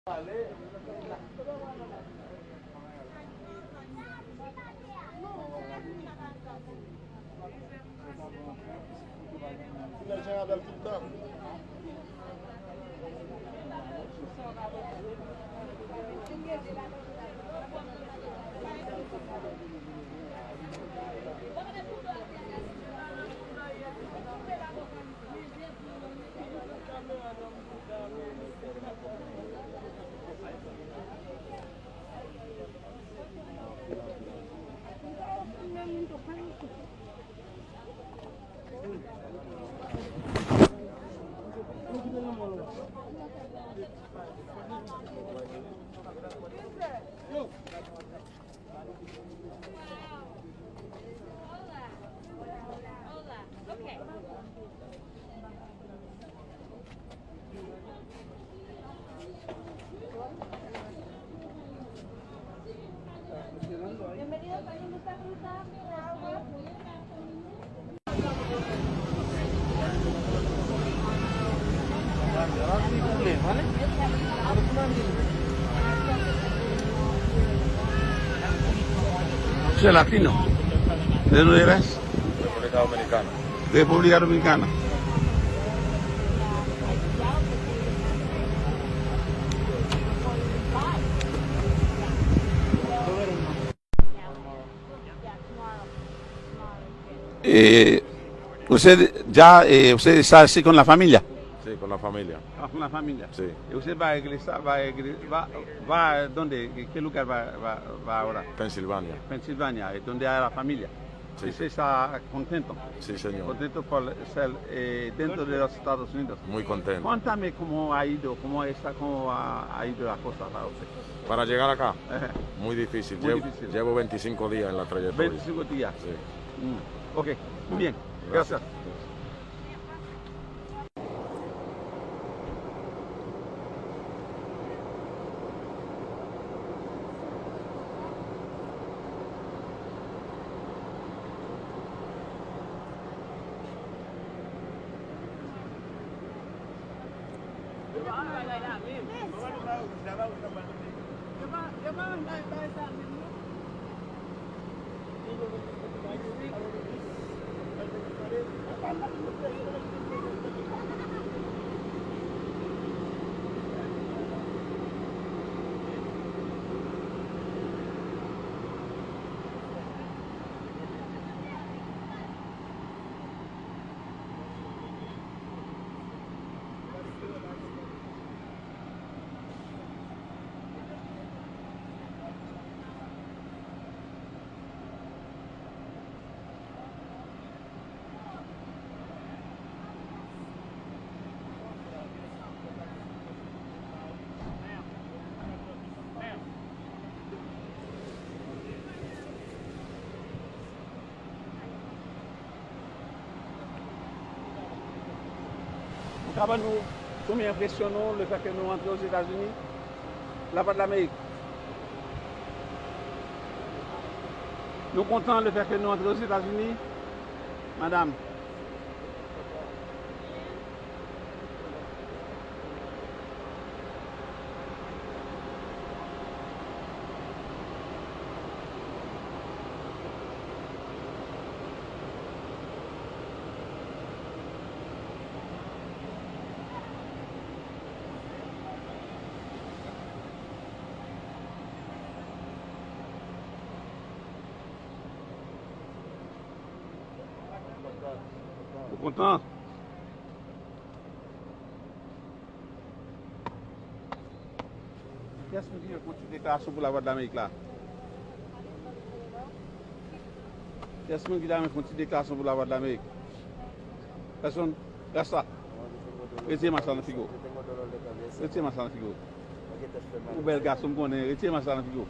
Les gens appellent tout le temps. Bienvenidos a esta ruta de agua. ¿Usted es latino? ¿De dónde eres? República Dominicana. República Dominicana. ¿Usted está así con la familia? Sí, con la familia. Ah, con la familia. Sí. ¿Y usted va a iglesia, va a dónde? ¿Qué lugar va ahora? Pensilvania. Pensilvania, donde hay la familia. Sí. ¿Usted está contento? Sí, señor. Contento por ser dentro de los Estados Unidos. Muy contento. Cuéntame cómo ha ido, cómo ha ido la cosa para usted. Para llegar acá, Ajá. muy difícil. Muy difícil. Llevo 25 días en la trayectoria. 25 días. Sí. Ok, muy bien. Gracias. Nous m'impressionnons le fait que nous entrons aux États-Unis, là-bas de l'Amérique. Nous contents le fait que nous entrons aux États-Unis, madame. Vous content? Qu'est-ce que vous dites quand tu déclaration pour la voix de l'Amérique là? Qu'est-ce que vous dites quand tu déclaration pour la voix de l'Amérique? Personne, reste là. Retirez-moi ça dans le frigo. Retirez-moi ça dans le frigo. Vous bel garçon, retirez-moi ça dans le frigo.